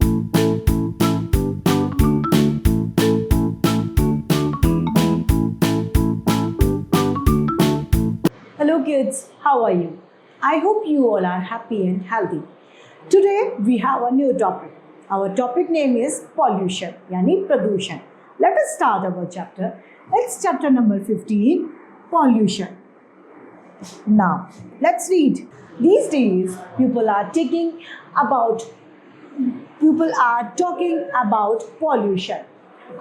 Hello kids, how are you? I hope you all are happy and healthy. Today we have a new topic. Our topic name is pollution, yani pradushan. Let us start our chapter. It's chapter number 15, pollution. Now, let's read. These days people are talking about pollution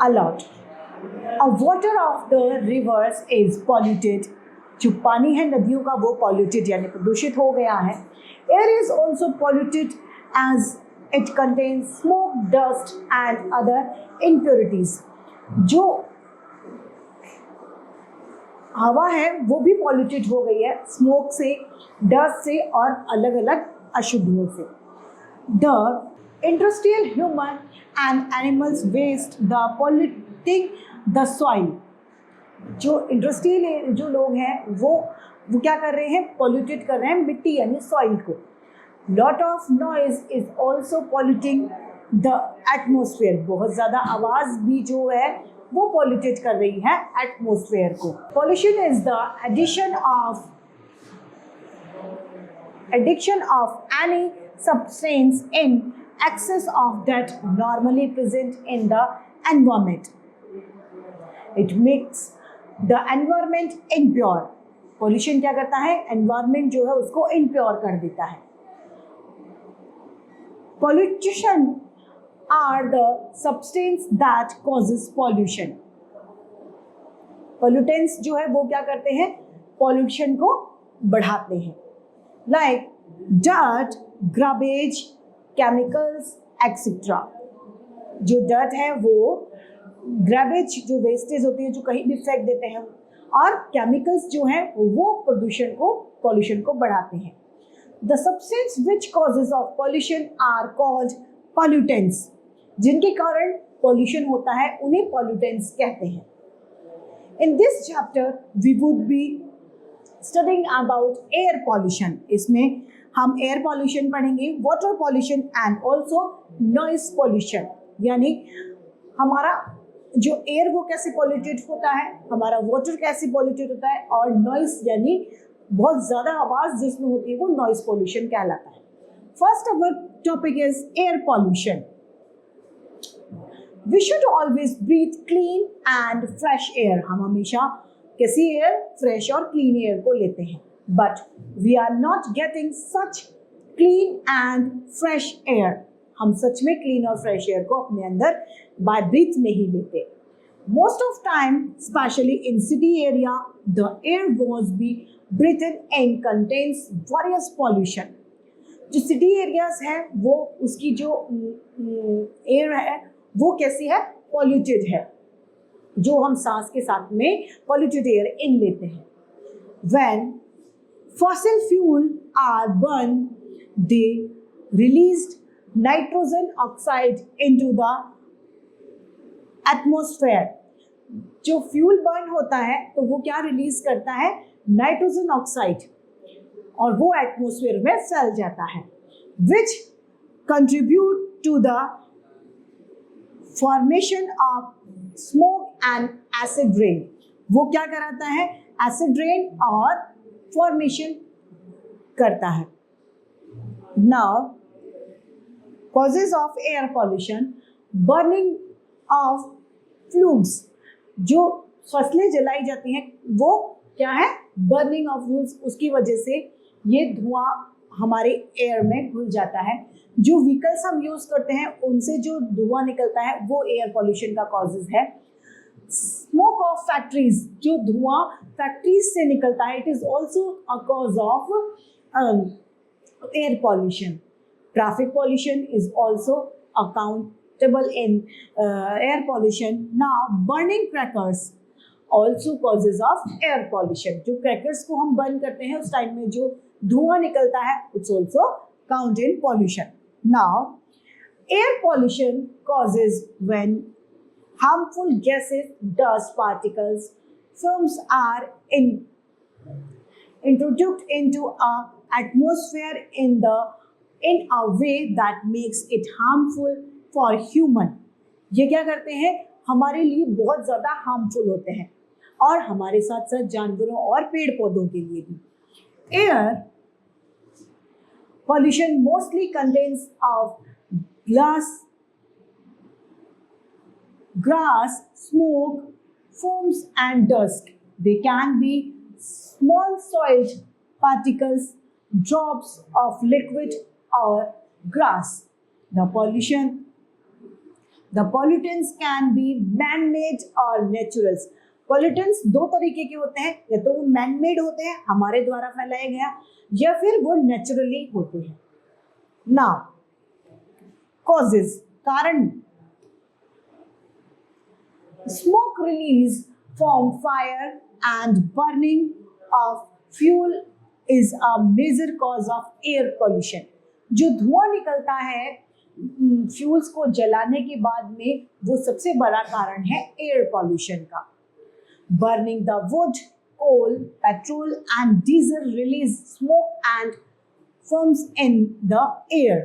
a lot. A water of the rivers is polluted. जो पानी है नदियों का वो polluted यानी प्रदूषित हो गया है. Air is also polluted as it contains smoke, dust and other impurities. जो हवा है वो भी polluted हो गई है smoke से, dust से और अलग अलग अशुद्धियों से. The industrial human and animals waste the polluting the soil. जो इंडस्ट्रियल जो लोग हैं वो क्या कर रहे हैं, पॉल्यूटेड कर रहे हैं मिट्टी यानी सॉइल को. Lot of noise is also polluting the atmosphere. बहुत ज़्यादा आवाज़ भी जो है वो पॉल्यूटेड कर रही है एटमोसफेयर को. Pollution is the addiction of any substance in excess of that normally present in the environment. It makes the environment impure. Pollution क्या करता है, environment जो है उसको impure कर देता है. Pollution are the substance that causes pollution. Pollutants जो है वो क्या करते हैं, pollution को बढ़ाते हैं. Like dirt, garbage, chemicals, etc. जो dirt है वो ग्रेबेज जो वेस्टेज होती है जो कहीं भी फेंक देते हैं, और केमिकल्स जो हैं वो पॉल्यूशन को बढ़ाते हैं. The substance which causes of pollution are called pollutants. जिनके कारण पॉल्यूशन होता है उन्हें पॉल्यूटेंट्स कहते हैं. In this chapter we would be studying about air pollution. इसमें हम एयर पॉल्यूशन पढ़ेंगे, water pollution and also noise pollution. यानी हमारा जो एयर वो कैसे पॉल्यूटेड होता है, हमारा वाटर कैसे पॉल्यूटेड होता है, और नॉइस यानी बहुत ज़्यादा आवाज़ जिसमें होती है वो नॉइस पॉल्यूशन कहलाता है. First our topic is air pollution. We should always breathe clean and fresh air. हम हमेशा कैसी एयर, फ्रेश और क्लीन एयर को लेते हैं, but we are not getting such clean and fresh air. हम सच में क्लीन और फ्रेश एयर को अपने अंदर बाय ब्रीथ नहीं लेते. Most of time specially in city area the air was be breathing in contains various pollution. जो सिटी एरियाज है वो उसकी जो एयर है वो कैसी है, पॉल्यूटेड है. जो हम सांस के साथ में पॉल्यूटेड एयर इन लेते हैं. When fossil fuel are burn they released nitrogen oxide into the atmosphere. जो फ्यूल बर्न होता है तो वो क्या रिलीज करता है, नाइट्रोजन ऑक्साइड, और वो एटमॉस्फेयर में फैल जाता है, which contribute to the formation of smoke and acid rain. वो क्या कराता है, एसिड रेन और फॉर्मेशन करता है. Now causes of air pollution, burning of fuels. जो फसलें जलाई जाती हैं वो क्या है, burning of fuels. उसकी वजह से ये धुआं हमारे एयर में घुल जाता है. जो व्हीकल्स हम यूज करते हैं उनसे जो धुआं निकलता है वो एयर पॉल्यूशन का कॉजेज है. स्मोक ऑफ फैक्ट्रीज, जो धुआं फैक्ट्रीज से निकलता है, it is also a cause of air pollution. Traffic pollution is also accountable in air pollution. Now, burning crackers also causes of air pollution. जो crackers को हम burn करते हैं उस टाइम में जो धुआं निकलता है, it's also count in pollution. Now, air pollution causes when harmful gases, dust particles, fumes are introduced into our atmosphere in the in a way that makes it harmful for human. ये क्या करते हैं, हमारे लिए बहुत ज़्यादा harmful होते हैं और हमारे साथ साथ जानवरों और पेड़ पौधों के लिए भी. Air pollution mostly contains of grass, smoke, foams and dust. They can be small soiled particles, drops of liquid or grass. The pollutants can be man-made or naturals. Pollutants दो तरीके के होते हैं, या तो वो man-made होते हैं, हमारे द्वारा फैलाया गया, या फिर वो naturally होते हैं. Now, causes, कारण. Smoke release from fire and burning of fuel is a major cause of air pollution. जो धुआं निकलता है फ्यूल्स को जलाने के बाद में, वो सबसे बड़ा कारण है एयर पॉल्यूशन का. Burning the wood, coal, petrol and diesel release smoke and fumes in the air.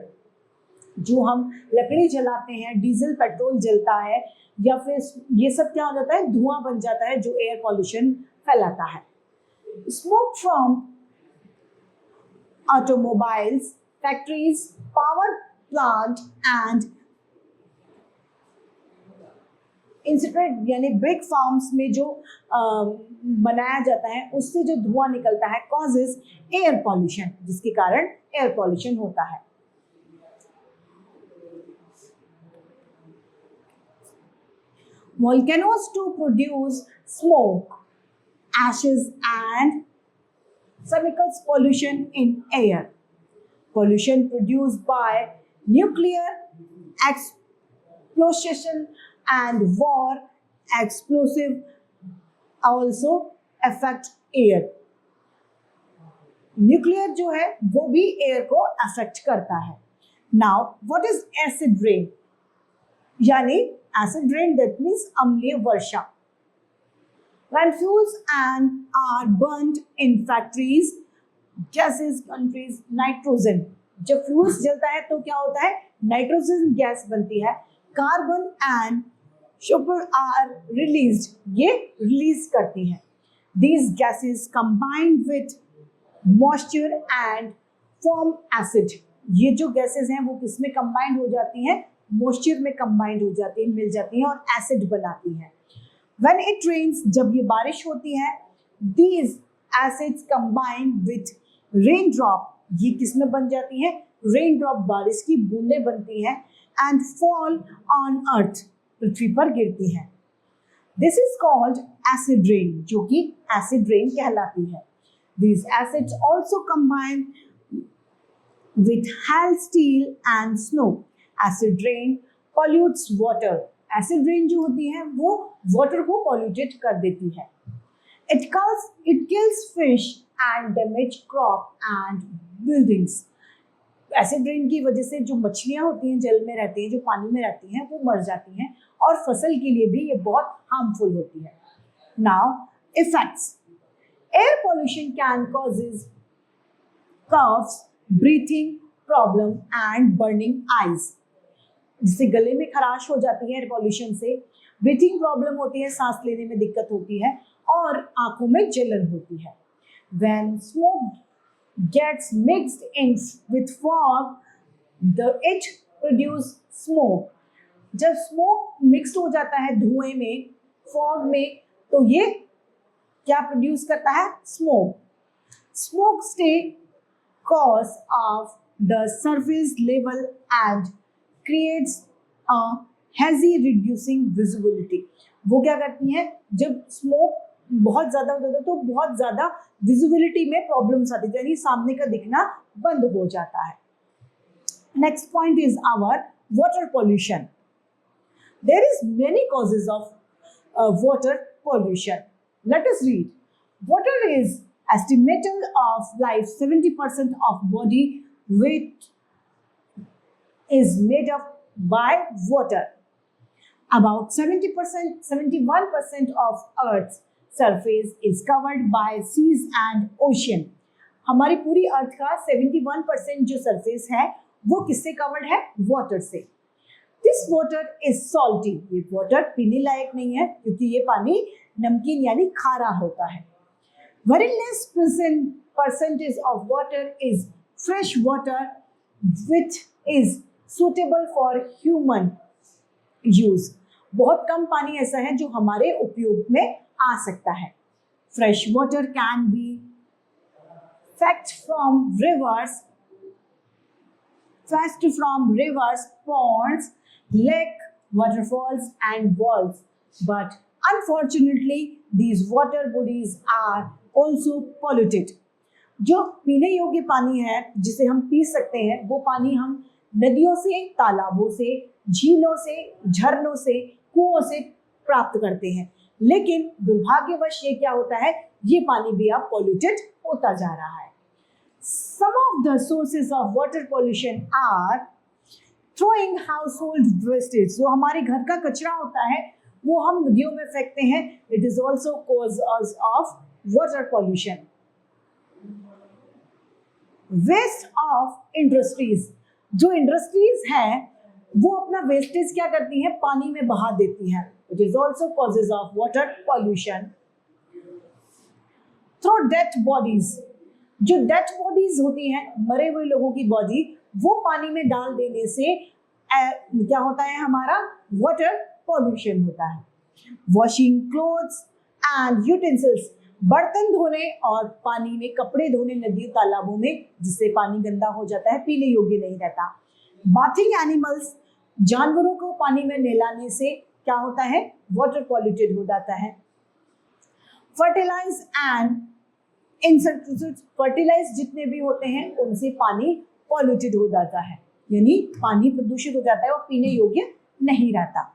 जो हम लकड़ी जलाते हैं, डीजल पेट्रोल जलता है, या फिर ये सब क्या हो जाता है, धुआं बन जाता है जो एयर पॉल्यूशन फैलाता है. Smoke from automobiles, factories, power plant and incident यानी बिग फार्म्स में जो बनाया जाता है, उससे जो धुआं निकलता है कॉजेज एयर पॉल्यूशन, जिसके कारण एयर पॉल्यूशन होता है. Volcanoes to produce smoke, ashes and chemicals pollution in air. Pollution produced by nuclear explosion and war explosive also affect air. Nuclear जो है वो भी एयर को अफेक्ट करता है. Now what is acid rain, यानी एसिड रेन दैट मीन्स अम्लीय वर्षा. When fuels and are burnt in factories, gases countries nitrogen. जब फ्यूल्स जलता है तो क्या होता है, नाइट्रोजन गैस बनती है. Carbon and sulphur are released, ये रिलीज करती हैं. These gases combined with moisture and form acid. ये जो गैसेस हैं वो किसमें कंबाइंड हो जाती हैं, मॉइस्चर में कंबाइंड हो जाती है, मिल जाती हैं और एसिड बनाती हैं. When it rains, जब ये बारिश होती है, these acids combine with raindrop, ये किसमें बन जाती है, रेनड्रॉप, बारिश की बूंदें बनती हैं, and fall on earth, पृथ्वी पर गिरती हैं. This is called acid rain, जो कि acid rain कहलाती है. These acids also combine with hail, steel and snow. Acid rain pollutes water. Acid rain जो होती है वो water को polluted कर देती है. It kills fish and damage crop and buildings. Acid rain की वजह से जो मछलियां होती हैं, जल में रहती हैं, जो पानी में रहती हैं, वो मर जाती हैं और फसल के लिए भी ये बहुत हार्मफुल होती है. Now effects. Air pollution can causes coughs, breathing problem and burning eyes. जिससे गले में खराश हो जाती है एयर पॉल्यूशन से, ब्रीथिंग प्रॉब्लम होती है, सांस लेने में दिक्कत होती है और आंखों में जलन होती है. When smoke gets mixed in with fog, it produce smoke. जब स्मोक मिक्स्ड हो जाता है धुएं में, फॉग में, तो ये क्या प्रोड्यूस करता है, smoke. Smoke stay cause of the surface level and creates a hazy reducing visibility. वो क्या करती हैं, जब स्मोक बहुत ज्यादा हो जाता है तो बहुत ज्यादा विजिबिलिटी में प्रॉब्लम्स आती है, यानी सामने का दिखना बंद हो जाता है. Next point is our water pollution. There is many causes of water pollution. Let us read. Water is estimated of life 70% of body weight is made up by water. About 71% of Earth's surface is covered by seas and ocean. हमारी पूरी अर्थ का 71% जो surface है वो किससे covered है? Water से। This water is salty, ये वाटर पीने लायक नहीं है क्योंकि ये पानी नमकीन यानी खारा होता है। Very less percentage of water is fresh water which is suitable for human use. बहुत कम पानी ऐसा है जो हमारे उपयोग में आ सकता है। Fresh water can be fetched from rivers, ponds, lake, waterfalls and wells. But unfortunately, these water bodies are also polluted. जो पीने योग्य पानी है जिसे हम पी सकते हैं वो पानी हम नदियों से, तालाबों से, झीलों से, झरनों से, कुओं से प्राप्त करते हैं। लेकिन दुर्भाग्यवश ये क्या होता है, ये पानी भी अब पॉल्यूटेड होता जा रहा है। Some of the sources of water pollution are throwing household wastage, जो हमारे घर का कचरा होता है वो हम नदियों में फेंकते हैं। It is also cause of water pollution. Waste of industries, जो इंडस्ट्रीज हैं वो अपना वेस्टेज क्या करती हैं, पानी में बहा देती हैं। It is also causes of water pollution. Through death bodies, जो डेथ बॉडीज होती हैं, मरे हुए लोगों की बॉडी, वो पानी में डाल देने से क्या होता है, हमारा वाटर पॉल्यूशन होता है। वॉशिंग क्लोथ्स एंड यूटेंसिल्स, बर्तन धोने और पानी में कपड़े धोने नदियों तालाबों में, जिससे पानी गंदा हो जाता है, पीने योग्य नहीं रहता। बाथिंग एनिमल्स, जानवरों को पानी में नहलाने से क्या होता है, वाटर पॉल्यूटेड हो जाता है। फर्टिलाइज एंड इंसेक्टिसाइड्स, फर्टिलाइज जितने भी होते हैं उनसे पानी पॉल्यूटेड हो जाता है, यानी पानी प्रदूषित हो जाता है और पीने योग्य नहीं रहता।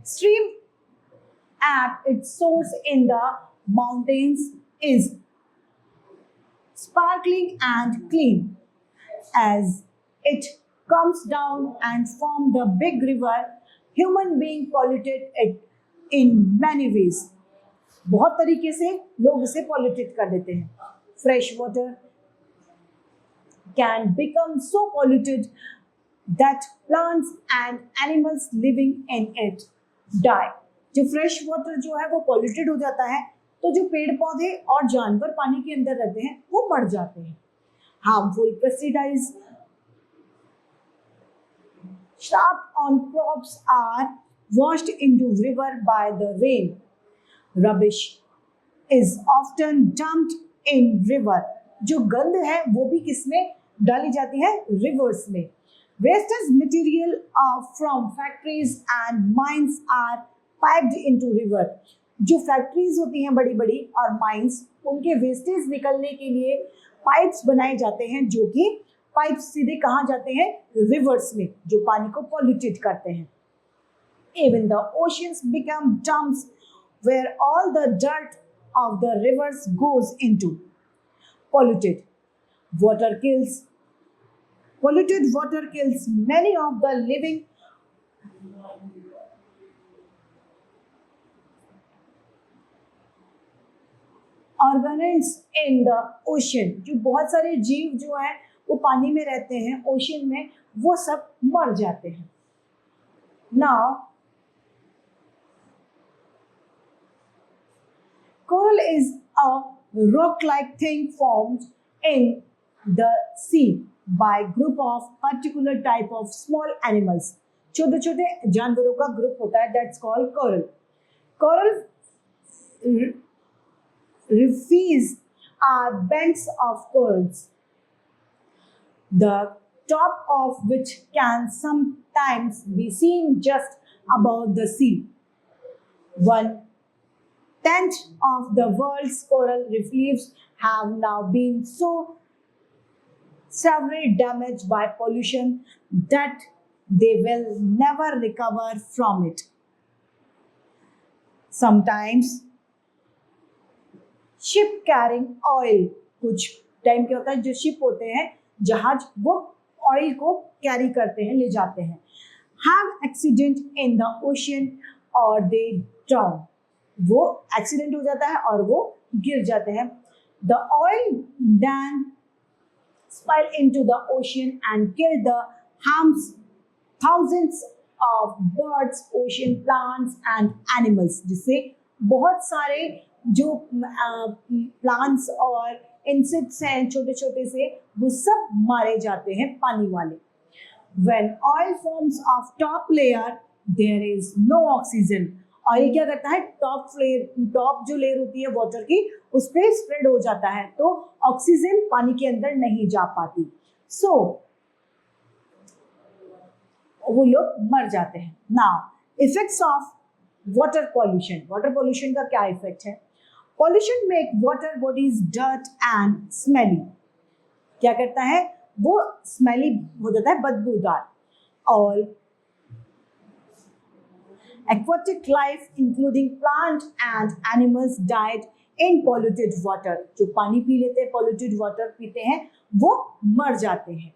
Stream at its source in the mountains is sparkling and clean. As it comes down and forms the big river, human being polluted it in many ways. बहुत तरीके से लोग इसे polluted कर देते हैं। Fresh water can become so polluted that plants and animals living in it die. जो fresh water जो है वो पॉल्यूटेड हो जाता है तो जो पेड़ पौधे और जानवर पानी के अंदर रहते हैं वो मर जाते हैं। Harmful pesticides trapped on crops are washed into river by the rain. Rubbish is often dumped in river. जो गंद है वो भी किसमें डाली जाती है, रिवर्स में। Wasted material from factories and mines are piped into river, जो फैक्ट्रीज होती हैं बड़ी बड़ी और माइंस, उनके वेस्टेज निकलने के लिए पाइप्स बनाए जाते हैं, जो कि पाइप्स सीधे कहाँ जाते हैं, रिवर्स में, जो पानी को पॉल्यूटेड करते हैं। Even the oceans become dumps where all the dirt of the rivers goes into. Polluted water kills. Polluted water kills many of the living organism in the ocean, जो बहुत सारे जीव जो हैं वो पानी में रहते हैं, ओशन में, वो सब मर जाते हैं। Now coral is a rock-like thing formed in the sea by group of particular type of small animals. छोटे छोटे जानवरों का ग्रुप होता है, that's called coral. Coral reefs are banks of corals, the top of which can sometimes be seen just above the sea. 1/10 of the world's coral reefs have now been so severely damaged by pollution that they will never recover from it. Sometimes ship carrying oil, कुछ time क्या होता है, जो ship होते हैं, जहाज, वो oil को कैरी करते हैं, ले जाते हैं, have accident in the ocean और दे ड्राउन, वो एक्सीडेंट हो जाता है और वो गिर जाते हैं। The oil then spill into the ocean and kill the harms thousands of birds, ocean plants and animals. जिससे बहुत सारे जो प्लांट्स और इंसेक्ट्स हैं छोटे छोटे से, वो सब मारे जाते हैं पानी वाले. When oil forms of top layer, there is no oxygen. Oil क्या करता है, टॉप जो लेयर होती है वाटर की, उस पर स्प्रेड हो जाता है, तो ऑक्सीजन पानी के अंदर नहीं जा पाती. सो वो लोग मर जाते हैं. Now effects of water pollution. Water pollution का क्या इफेक्ट है? Pollution make water bodies dirt and smelly. क्या करता है, वो स्मेली हो जाता है, बदबूदार. और aquatic life including plant and animals died in polluted water. जो पानी पी लेते हैं, polluted water पीते हैं, वो मर जाते हैं.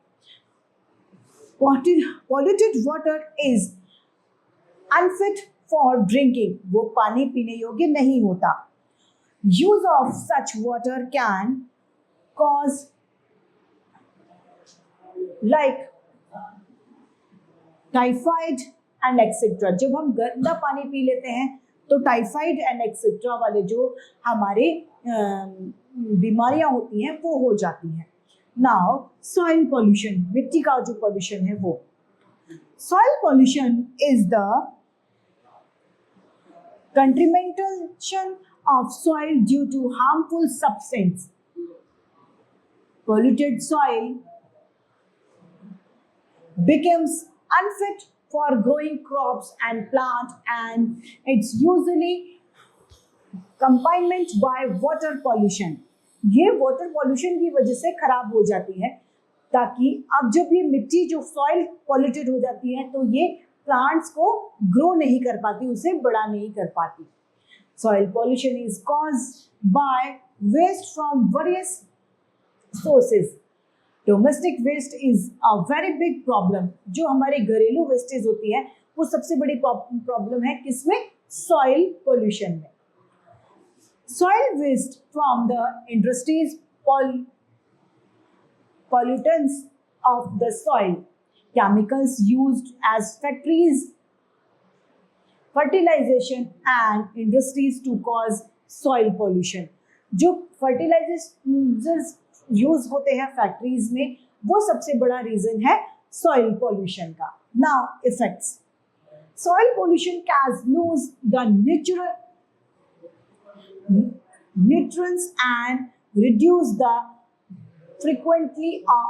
Polluted water is unfit for drinking. वो पानी पीने योग्य नहीं होता. Use of such water can cause like typhoid and etcetera. जब हम गंदा पानी पी लेते हैं तो टाइफाइड एंड एक्सेट्रा वाले जो हमारे बीमारियां होती हैं वो हो जाती हैं. नाउ सॉइल पॉल्यूशन, मिट्टी का जो पॉल्यूशन है वो. Soil pollution is the contamination of soil due to harmful substance. polluted soil becomes unfit for growing crops and plant, and it's usually confinement by water pollution. ये water pollution की वजह से खराब हो जाती है, ताकि अब जब ये मिट्टी जो सॉइल पॉल्यूटेड हो जाती है तो ये प्लांट्स को ग्रो नहीं कर पाती, उसे बड़ा नहीं कर पाती. Soil pollution is caused by waste from various sources. Domestic waste is a very big problem. जो हमारे घरेलू वेस्टेज होती है वो सबसे बड़ी प्रॉब्लम है. किसमें? सॉइल पोल्यूशन में. Soil waste from the industries pollutants of the soil, chemicals used as factories, fertilization and industries to cause soil pollution. जो फर्टिलाइजर्स यूज होते हैं फैक्ट्रीज में, वो सबसे बड़ा रीजन है सॉइल पोल्यूशन का. Now effects. Soil pollution can lose the natural nutrients and reduce the frequently of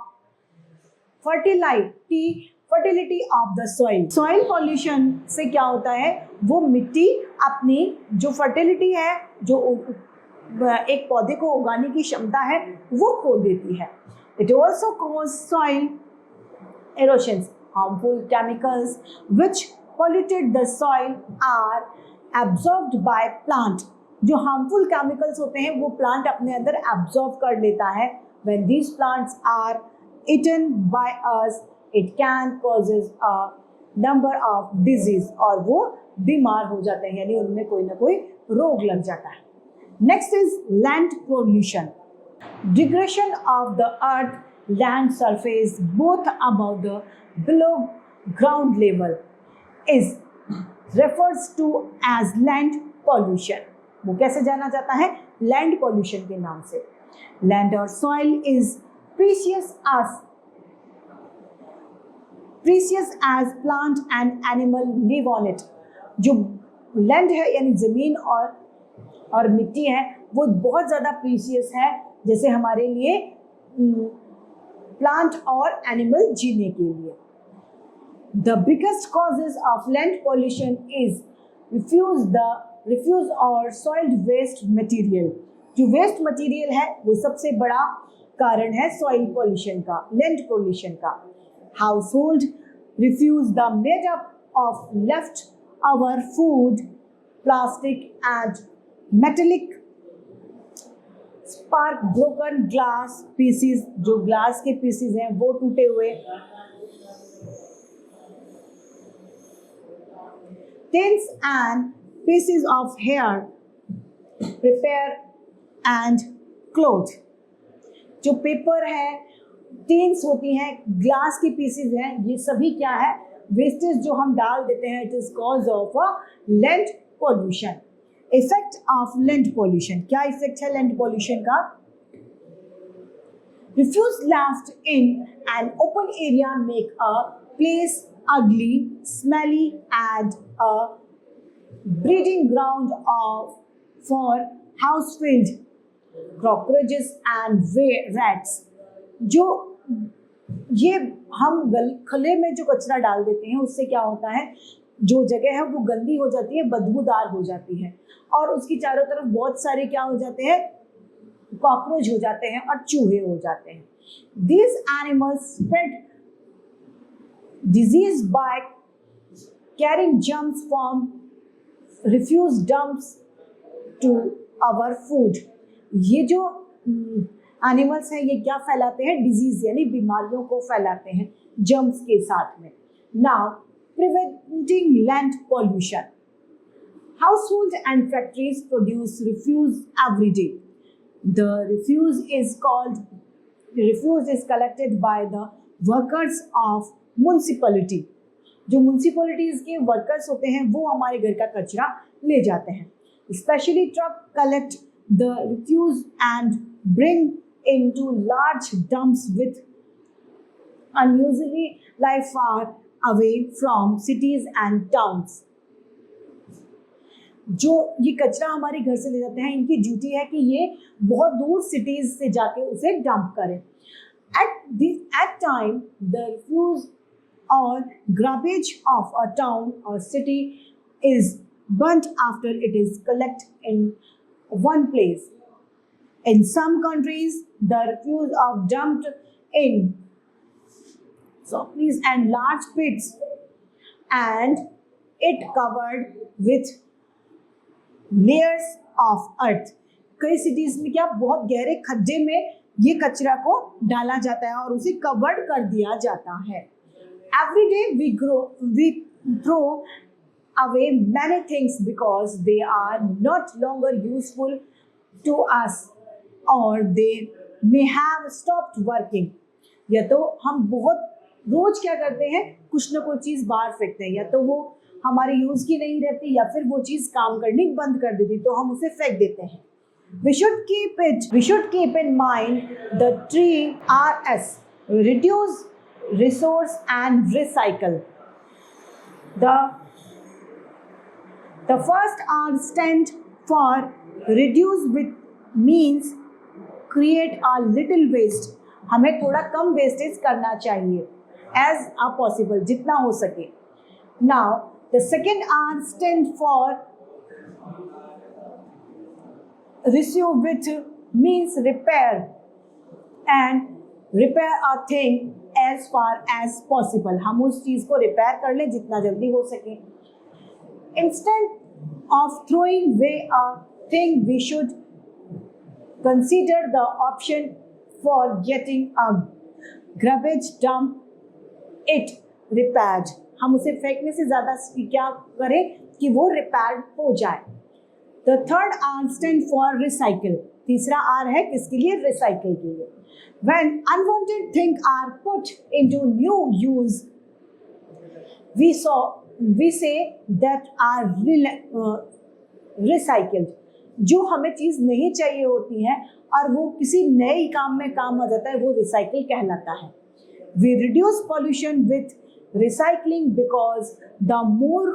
fertility of the soil. Soil pollution से क्या होता है, वो मिट्टी अपनी जो फर्टिलिटी है, जो एक पौधे को उगाने की क्षमता है, वो खो देती है. It also causes soil erosions. Harmful chemicals which polluted the soil are absorbed by plant. जो हार्मफुल केमिकल्स होते हैं वो प्लांट अपने अंदर एब्जॉर्ब कर लेता है. When these plants are eaten by us, it can causes a number of disease. और वो बीमार हो जाते हैं, यानी उनमें कोई ना कोई रोग लग जाता है. Next is land pollution. Degradation of the earth land surface both above the below ground level is refers to as land pollution. वो कैसे जाना जाता है? लैंड पॉल्यूशन के नाम से. लैंड और soil is precious as plant and animal live on it. जो लैंड है यानी जमीन और मिट्टी है, वो बहुत ज़्यादा प्रीशियस है, जैसे हमारे लिए प्लांट और एनिमल जीने के लिए. The biggest causes of land pollution is refuse और सॉइल्ड वेस्ट मटेरियल. जो वेस्ट मटेरियल है वो सबसे बड़ा कारण है सॉइल पॉल्यूशन का, लैंड पॉल्यूशन का. हाउस होल्ड refuse the made up of left over food, plastic and metallic spark, broken glass pieces. जो ग्लास के पीसीज हैं वो टूटे हुए, tins and pieces of hair, prepare and cloth, जो पेपर है, टिन्स होती हैं, ग्लास की पीसेज हैं, ये सभी क्या है, वेस्टेज जो हम डाल देते हैं. It is cause of a land pollution. Effect of land pollution, क्या इफेक्ट है लैंड पॉल्यूशन का? Refuse left in an open area make a place ugly, smelly, and a breeding ground for house-filled cockroaches and rats. जो ये हम खुले में जो कचरा डाल देते हैं उससे क्या होता है, जो जगह है वो गंदी हो जाती है, बदबूदार हो जाती है और उसकी चारों तरफ बहुत सारे क्या हो जाते हैं, कॉकरोच हो जाते हैं और चूहे हो जाते हैं. These animals spread disease by carrying germs from refuse dumps to our food. ये जो एनिमल्स हैं ये क्या फैलाते हैं, डिजीज यानी बीमारियों को फैलाते हैं जर्म्स के साथ में. Now preventing land pollution. Household and factories produce refuse every day. The refuse is collected by the workers of municipality. जो municipalities के workers होते हैं वो हमारे घर का कचरा ले जाते हैं. Especially truck collect the refuse and bring into large dumps with unusually lie far away from cities and towns. जो ये कचरा हमारे घर से ले जाते हैं, इनकी ड्यूटी है कि ये बहुत दूर सिटीज से जाके उसे डंप करें. At time the refuse or garbage of a town or city is burnt after it is collected in one place. In some countries the refuse are dumped in sockets and large pits and it covered with layers of earth. कई cities में क्या बहुत गहरे खड्डे में ये कचरा को डाला जाता है और उसे कवर्ड कर दिया जाता है. Every day we throw away many things because they are not longer useful to us और they may have stopped working. या तो हम बहुत रोज क्या करते हैं, कुछ ना कुछ चीज बाहर फेंकते हैं, या तो वो हमारे यूज की नहीं रहती या फिर वो चीज काम करनी बंद कर देती तो हम उसे फेंक देते हैं. We should keep in mind the 3Rs: reduce, resource and recycle. The first R stand for reduce, which means create a little waste. हमें थोड़ा कम वेस्टेज करना चाहिए as a possible, जितना हो सके. Now the second R stand for reuse, which means repair and repair a thing as far as possible. हम उस चीज को रिपेयर कर लें जितना जल्दी हो सके. Instead of throwing away a thing, we should consider the option for getting a garbage dump it repaired. हम उसे फेंकने से ज़्यादा क्या करें कि वो रिपेयर हो जाए. The third R stand for recycle. तीसरा आर है किसके लिए, रिसाइकिल के लिए. When unwanted thing are put into new use we say that are recycled. जो हमें चीज़ नहीं चाहिए होती है और वो किसी नए काम में काम आ जाता है वो रिसाइकिल कहलाता है. We reduce pollution with recycling because the more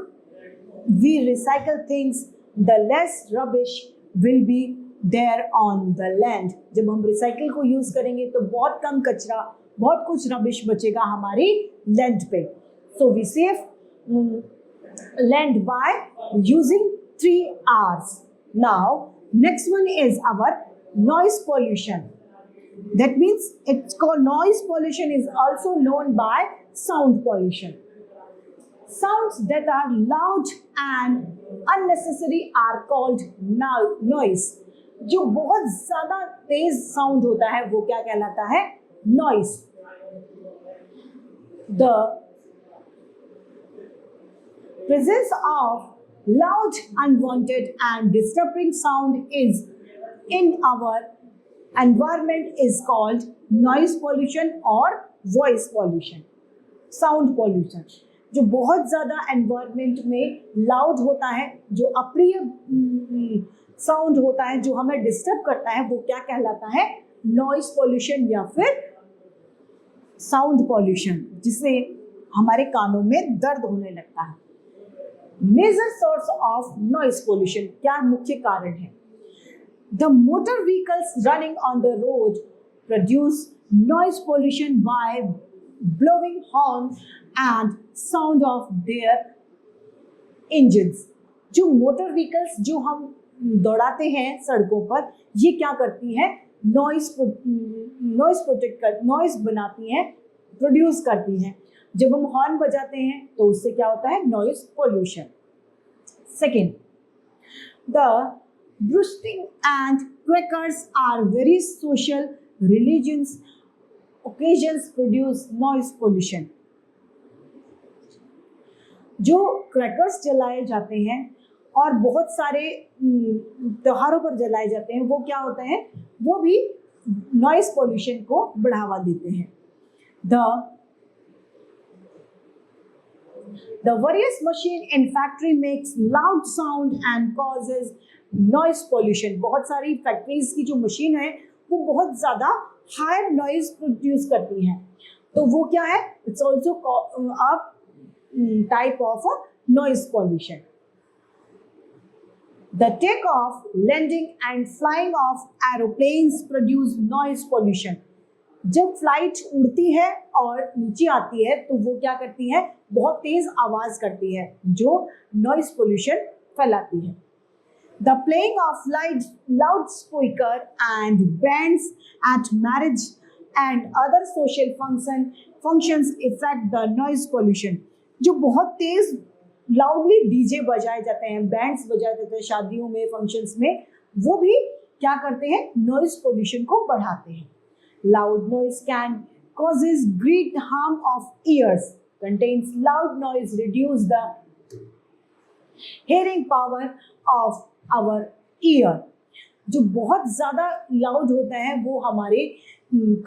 we recycle things the less rubbish will be there on the land. जब हम रिसाइकिल को यूज करेंगे तो बहुत कम कचरा, बहुत कुछ रबिश बचेगा हमारी लैंड पे. So we save land by using 3 R's. Now next one is our noise pollution. That means it's called noise pollution, is also known by sound pollution. Sounds that are loud and unnecessary are called noise. जो बहुत ज़्यादा तेज sound होता है वो क्या कहलाता है, noise. The presence of loud, unwanted and disturbing sound is in our environment is called noise pollution और voice pollution, sound pollution. जो बहुत ज़्यादा एनवायरमेंट में लाउड होता है, जो अप्रिय साउंड होता है, जो हमें डिस्टर्ब करता है, वो क्या कहलाता है? नॉइस पॉल्यूशन या फिर साउंड पॉल्यूशन, जिससे हमारे कानों में दर्द होने लगता है. Major source of noise pollution, क्या मुख्य कारण है? The motor vehicles running on the road produce noise pollution by blowing horn and sound of their engines. जो मोटर व्हीकल्स जो हम दौड़ाते हैं सड़कों पर, ये क्या करती हैं? नॉइस बनाती हैं, प्रोड्यूस करती हैं. जब हम हॉर्न बजाते हैं तो उससे क्या होता है? Noise pollution. Second, the bursting and crackers are very social religions occasions produce noise pollution. जो क्रैकर्स जलाए जाते हैं और बहुत सारे त्योहारों पर जलाए जाते हैं, वो क्या होता है? वो भी नॉइस पोल्यूशन को बढ़ावा देते हैं. The various machine in factory makes loud sound and causes noise pollution. बहुत सारी फैक्ट्रीज की जो मशीन है वो बहुत ज़्यादा हायर नॉइज प्रोड्यूस करती हैं, तो वो क्या है? It's also a type of noise pollution. The take off, landing and flying of aeroplanes produce noise pollution. जब फ्लाइट उड़ती है और नीचे आती है तो वो क्या करती है? बहुत तेज आवाज करती है, जो नॉइज पोल्यूशन फैलाती है. The playing of loudspeaker and bands at marriage and other social functions affect the noise pollution. जो बहुत तेज लाउडली डीजे बजाए जाते हैं, बैंड्स बजाए जाते हैं शादियों में, फंक्शंस में, वो भी क्या करते हैं? नॉइज पोल्यूशन को बढ़ाते हैं. Loud noise can causes great harm of ears. Contains loud noise reduce the hearing power of our ear. जो बहुत ज़्यादा लाउड होता है वो हमारे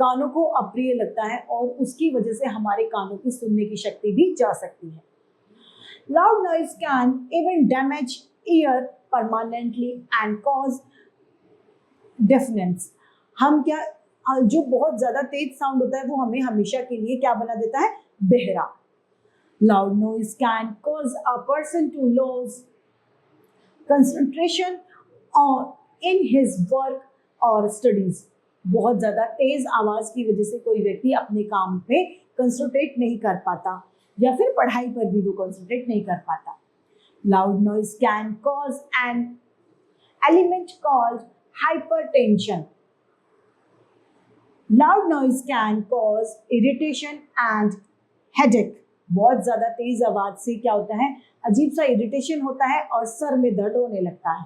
कानों को अप्रिय लगता है और उसकी वजह से हमारे कानों की सुनने की शक्ति भी जा सकती है. Loud noise can even damage ear permanently and cause deafness. हम क्या, जो बहुत ज़्यादा तेज साउंड होता है वो हमें हमेशा के लिए क्या बना देता है? बहरा. Loud noise can cause a person to lose concentration or in his work or studies. बहुत ज़्यादा तेज आवाज़ की वजह से कोई व्यक्ति अपने काम पे कंसंट्रेट नहीं कर पाता या फिर पढ़ाई पर भी वो कंसंट्रेट नहीं कर पाता. Loud noise can cause an element called hypertension. Loud noise can cause irritation and headache. बहुत ज़्यादा तेज आवाज़ से क्या होता है? अजीब सा इरिटेशन होता है और सर में दर्द होने लगता है.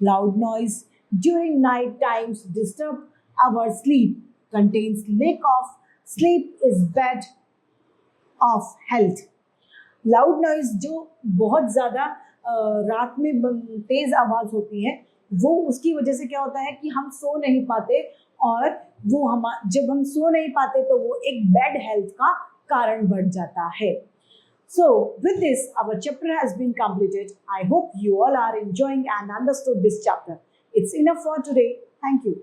Loud noise during night times disturb our sleep. Contains lack of sleep is bad of health. Loud noise जो बहुत ज़्यादा रात में तेज आवाज़ होती है, वो उसकी वजह से क्या होता है कि हम सो नहीं पाते और वो जब हम सो नहीं पाते तो वो एक बैड हेल्थ का कारण बढ़ जाता है. So with this our chapter has been completed. I hope you all are enjoying and understood this chapter. It's enough for today. Thank you.